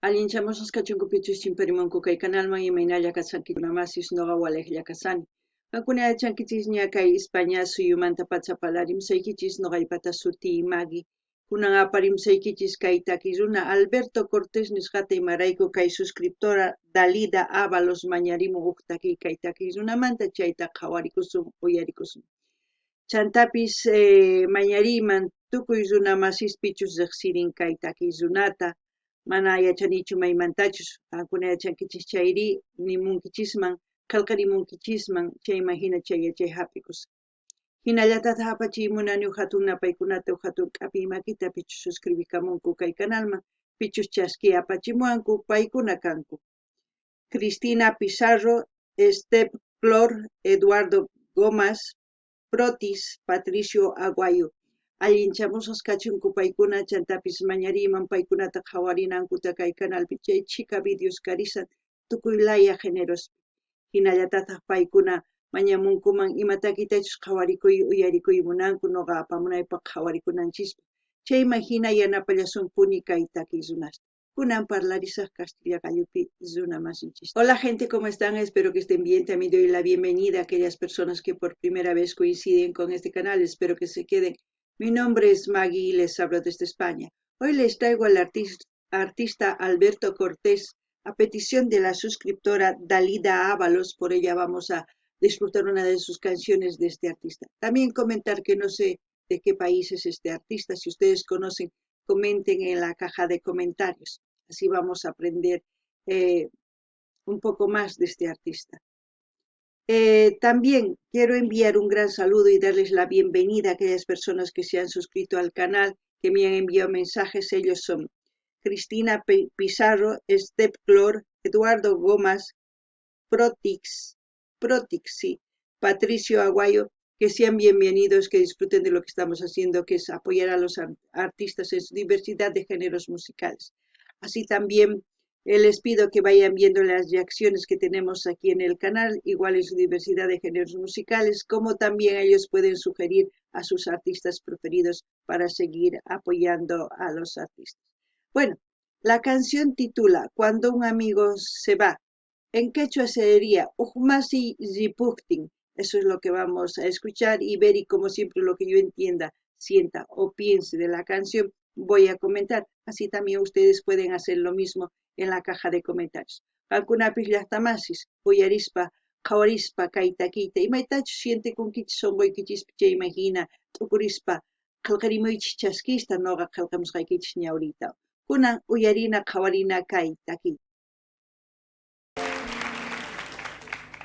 Allinchamos kachunkupichus chimparimunku kay canalman imaynalla kasankikunamasis noqa waleqlla kasani. Qankuna yachankichis ña kay España suyumanta patsapala rimsaykichis noqaypata suti magi. Kunan aparimsaykichis kay taki runa Alberto Cortés nisqata imarayku kay suscriptora Dalida Ábalos mañarimun huk taki kay taki runamanta chayta qhawarikusun uyarikusun. Chantapis mañariman tukuy runa masispichus riqsirin kay taki runata mana yachanichu maymantachus qankuna yachankichis chayri nimunkichisman qillqarimunkichisman chayman hina chay yachay hapikus hinallatataq apachiymunani hatun napaykunata hatun q'api makita pichus suscribikamunku kay canalman pichus chaski apachimuwanku paykuna kanku Cristina Pizarro, Steph Clor, Eduardo Gomas, Protis, Patricio Aguayo. Allinchamusqas kachunku paykuna chantapis mañariman paykunata qhawarinankuta kay canalpi chay chika videos karisan tukuy laya géneros hinallatataq paykuna mañamunkuman imatakitachus qhawarikuy uyarikuy munanku noqa apamunaypaq qhawarikunanchispa chayman hina yanapallasunkuni kay taki runasta. Kunan parlarisaq Castilla gallupi runa masinchis. Hola gente, ¿cómo están? Espero que estén bien. También doy la bienvenida a aquellas personas que por primera vez coinciden con este canal. Espero que se queden. Mi nombre es Maggie y les hablo desde España. Hoy les traigo al artista Alberto Cortés a petición de la suscriptora Dalida Ábalos. Por ella vamos a disfrutar una de sus canciones de este artista. También comentar que no sé de qué país es este artista. Si ustedes conocen, comenten en la caja de comentarios. Así vamos a aprender un poco más de este artista. También quiero enviar un gran saludo y darles la bienvenida a aquellas personas que se han suscrito al canal, que me han enviado mensajes. Ellos son Cristina Pizarro, Steph Clor, Eduardo Gomas, Protix, sí, Patricio Aguayo, que sean bienvenidos, que disfruten de lo que estamos haciendo, que es apoyar a los artistas en su diversidad de géneros musicales. Así también les pido que vayan viendo las reacciones que tenemos aquí en el canal, igual en su diversidad de géneros musicales, como también ellos pueden sugerir a sus artistas preferidos para seguir apoyando a los artistas. Bueno, la canción titula Cuando un amigo se va. En quechua sería Ujmasi Zipuktin. Eso es lo que vamos a escuchar y ver, y como siempre lo que yo entienda, sienta o piense de la canción voy a comentar. Así también ustedes pueden hacer lo mismo en la caja de comentarios. Alguna llaqtamasis, puyarispa, qhawarispa, kaytakita, imaytachu siente con kichis songoykichis picha imagina, tukurispa, qillqarimuychis chaskista noqa qillqamusqaykichis ñawrita. Kunan uyarina qhawarina kaytakita.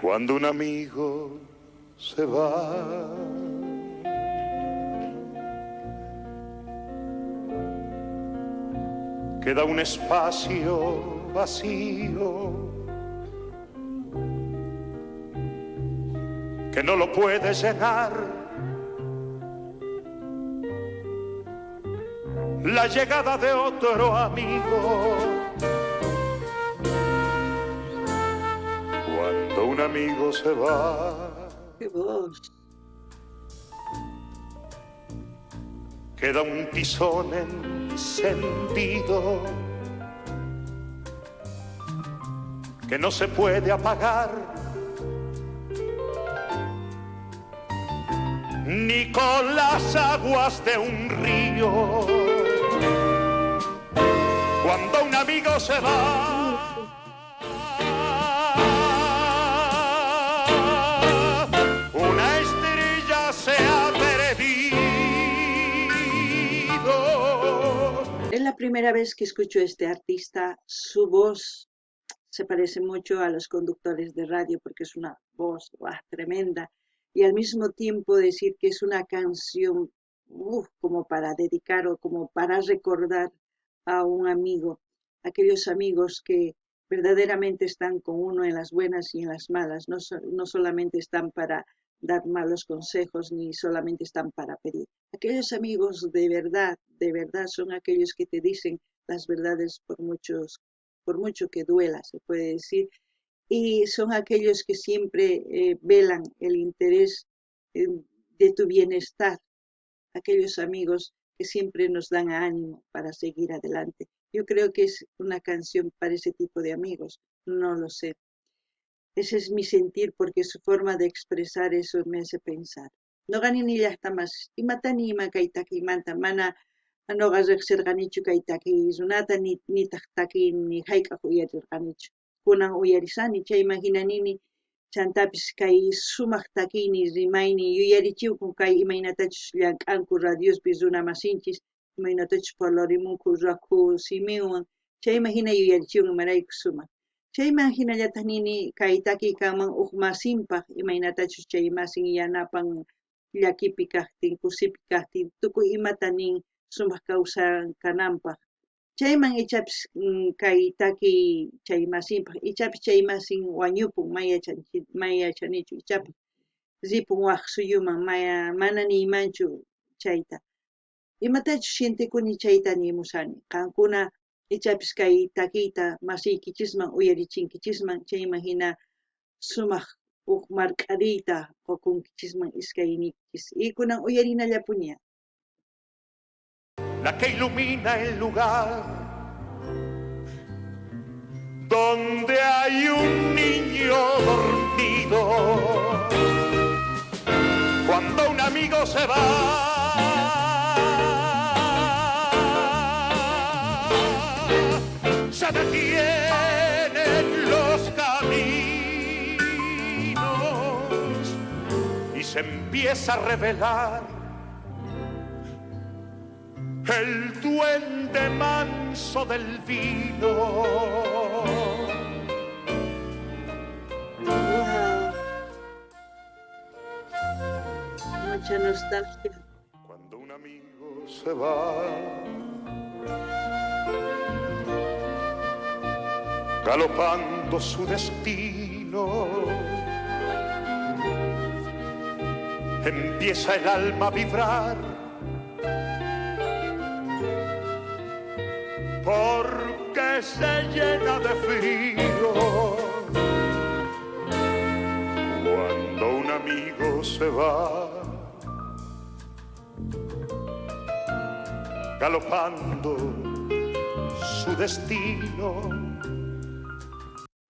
Cuando un amigo se va, queda un espacio vacío que no lo puede llenar la llegada de otro amigo. Cuando un amigo se va, ¡Qué voz! queda un tizón encendido que no se puede apagar ni con las aguas de un río. Cuando un amigo se va, es la primera vez que escucho a este artista. Su voz se parece mucho a los conductores de radio porque es una voz tremenda, y al mismo tiempo decir que es una canción como para dedicar o como para recordar a un amigo, aquellos amigos que verdaderamente están con uno en las buenas y en las malas, no solamente están para dar malos consejos ni solamente están para pedir. Aquellos amigos de verdad son aquellos que te dicen las verdades por mucho que duela, se puede decir, y son aquellos que siempre velan el interés de tu bienestar, aquellos amigos que siempre nos dan ánimo para seguir adelante, Yo creo que es una canción para ese tipo de amigos, no lo sé. Ese es mi sentir porque su forma de expresar eso me hace pensar. No gani ni llaqtamas, imatani ima kaytakimanta mana noqa riqsirqanichu kay takiykunata nitaq takiy ni hayk'aq uyarirqanichu. Kunan uyarisani chayman hinanini chantapis kay sumaq takiyni rimayni yuyarichiwku kay imaynatachus llank'anku radiospi runa masinchis imaynatachus parlarimunku rakhu simiwan chayman hina yuyarichiwan imarayku sumaq. Chayman hinallataq nini kay takiykaman huk masinpaq imaynatachus chay masin yanapan llakipi kaqtin kusipi kaqtin tukuy imata nin sumaq kawsankananpaq. Chayman ichapis kay takiy chay masinpaq ichapis chay masin wañupun mayachanichu ichapis ripun waq suyuman mana niymanchu chayta. Imatachus shintikuni chayta nimusani. Qankuna ichapis kay takiyta masiykichisman uyarichinkichisman chayman hina sumaq huk mark'ariyta qukunkichisman iskayniykis y kunan uyarinallapuña. La que ilumina el lugar donde hay un niño dormido. Cuando un amigo se va, se detienen los caminos y se empieza a revelar el duende manso del vino. Wow. Mucha nostalgia. Cuando un amigo se va, galopando su destino, empieza el alma a vibrar porque se llena de frío. Cuando un amigo se va, galopando su destino.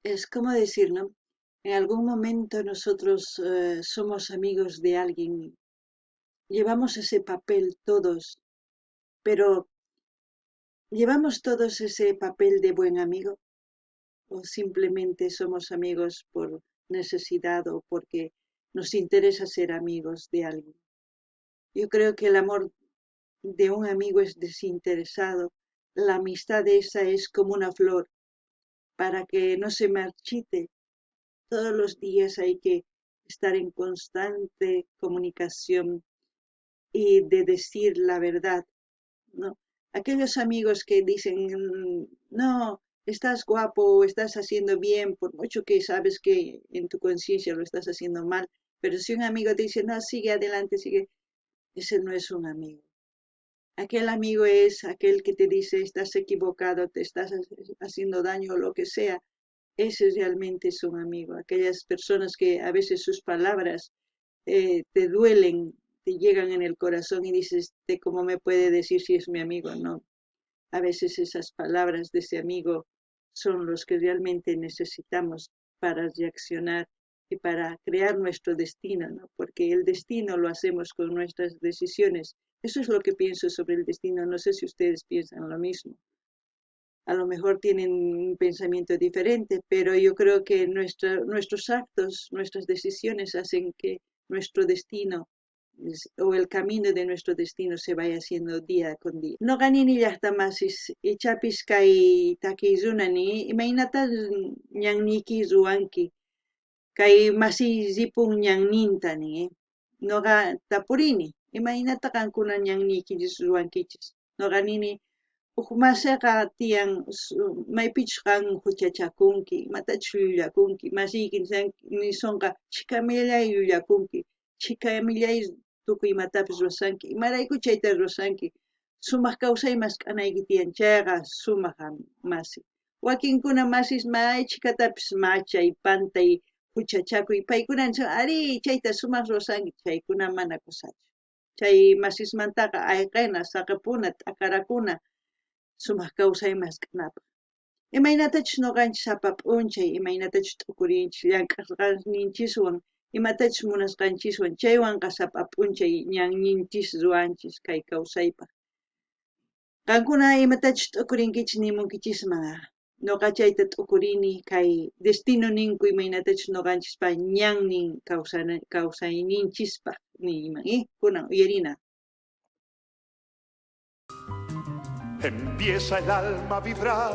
Es como decir, ¿no? En algún momento nosotros somos amigos de alguien, llevamos ese papel todos, pero ¿llevamos todos ese papel de buen amigo? ¿O simplemente somos amigos por necesidad o porque nos interesa ser amigos de alguien? Yo creo que el amor de un amigo es desinteresado. La amistad esa es como una flor para que no se marchite. Todos los días hay que estar en constante comunicación y de decir la verdad, ¿no? Aquellos amigos que dicen, no, estás guapo, estás haciendo bien, por mucho que sabes que en tu conciencia lo estás haciendo mal, pero si un amigo te dice, no, sigue adelante, sigue, ese no es un amigo. Aquel amigo es aquel que te dice, estás equivocado, te estás haciendo daño o lo que sea. Ese realmente es un amigo. Aquellas personas que a veces sus palabras te duelen, te llegan en el corazón y dices, ¿cómo me puede decir si es mi amigo? No. A veces esas palabras de ese amigo son los que realmente necesitamos para reaccionar y para crear nuestro destino, ¿no? Porque el destino lo hacemos con nuestras decisiones. Eso es lo que pienso sobre el destino. No sé si ustedes piensan lo mismo. A lo mejor tienen un pensamiento diferente, pero yo creo que nuestros actos, nuestras decisiones hacen que nuestro destino o el camino de nuestro destino se vaya haciendo día con día. No ganini llaqtamasis ichapis kay takiykunani imaynata ñanniki ruwanki kay masiyllipun ñannintani noqa tapurini imaynata qankuna ñannikichis ruwankichis noqa nini huk masiqa tiyan maypichus qan huchachakunki imatachus llullakunki masiyki nisonqa chikamillay llullakunki chikamillay tukuy imatapis ruwasanki imarayku chayta ruwasanki sumaq kawsaymas k'anayki tiyan chayqa sumaq masi wakinkuna masis maychikatapis machay pantay huchachakuy paykuna ari chayta sumaq ruwasanki chaykuna mana kusachu chay masismantaqa ayqina saqapuna t'akarakuna sumaq kawsaymas k'anapaq. Imaynatachus ñuqanchis sapap'unchay, imaynatachus t'ukurinchis llank'asqanninchiswan, imatachus munasqanchiswan chaywanqa sapap'unchay ñanninchis ruwanchis kay kawsaypaq. Qankuna imatachus t'ukurinkichis nimunkichisma, ñuqa chayta t'ukurini kay destino ninku imaynatachus ñuqanchispa ñannin kawsayninchispaq niyman, kunan uyarina. Empieza el alma a vibrar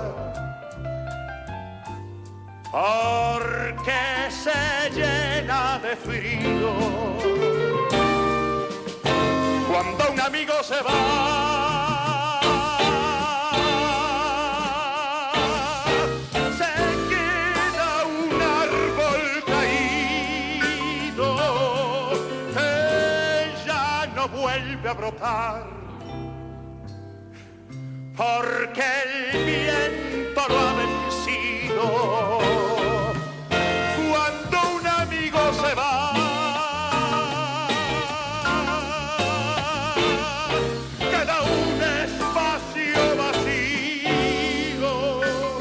porque se llena de frío cuando un amigo se va. Se queda un árbol caído que ya no vuelve a brotar. Porque el viento lo ha vencido. Cuando un amigo se va, queda un espacio vacío.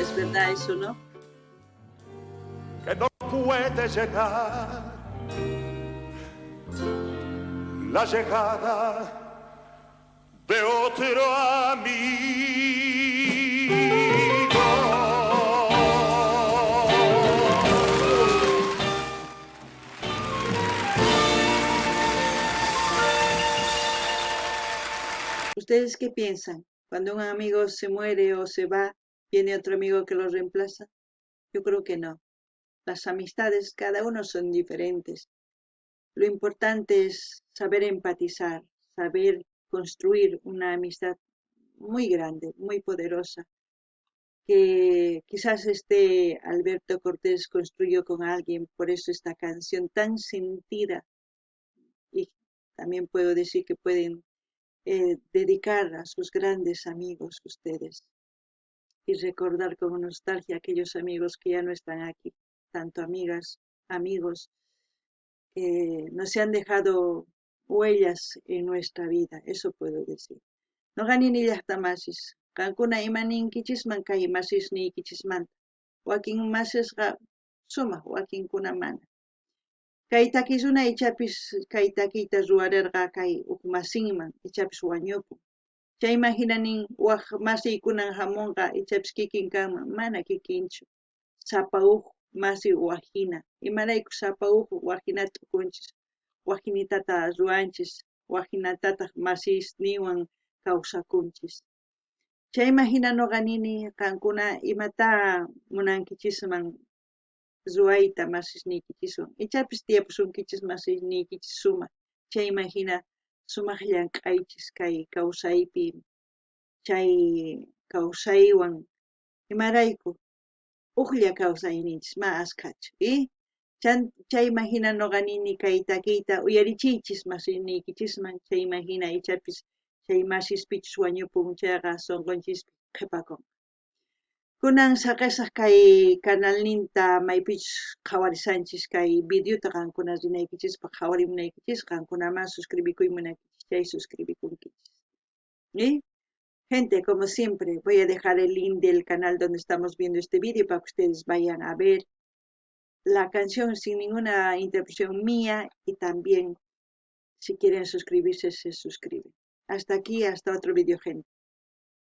Es verdad eso, ¿no? Que no puede llenar la llegada de otro amigo. ¿Ustedes qué piensan? Cuando un amigo se muere o se va, ¿viene otro amigo que lo reemplaza? Yo creo que no. Las amistades, cada uno son diferentes. Lo importante es saber empatizar, saber construir una amistad muy grande, muy poderosa, que quizás Alberto Cortés construyó con alguien, por eso esta canción tan sentida, y también puedo decir que pueden dedicar a sus grandes amigos ustedes y recordar con nostalgia aquellos amigos que ya no están aquí, tanto amigas, amigos que nos han dejado huellas en nuestra vida, eso puedo decir. Noqanini llaqtamasis, qankuna imaninkichikman kay masisniykichismanta, wakin masisqa sumaq, wakinkuna mana. Kay takisuna ichapis kay takiyta ruwarirqa kay huk masinman, ichapis wañupun. Chayman hinanin waq masiykunan hamunqa ichapis kikin kanman, mana kikinchu. Sapa huk masi waqhina, imarayku sapa huk waqhinata t'ukunchis, waqhinitata ruwanchis, waqhinatataq masisniwan kawsakunchis. Chayman hina ñuqa nini qankuna imata munankichisman ruwayta masisniykichiswan, ichapis tiyapusunkichis masisniykichiswan sumaq, chayman hina sumaq llank'aychis kay kawsaypi, chay kawsaywan imarayku uqlla kawsayninchis ma askhachu, chayman hina ñuqa nini kay takiyta uyarichiychis masisniykichisman, chayman hina ichapis chay masispichus wañupun chayqa sunqunchis qhipakun. Kunan saqisaq kay canalninta maypichus qhawarisanchis kay videota qankuna rinaykichispa qhawarimunaykichis, qankunaman suscribikuymunaykichis, chay suscribikunkichis. Gente, como siempre, voy a dejar el link del canal donde estamos viendo este vídeo para que ustedes vayan a ver la canción sin ninguna interpretación mía y también si quieren suscribirse, se suscriben. Hasta aquí, hasta otro vídeo, gente.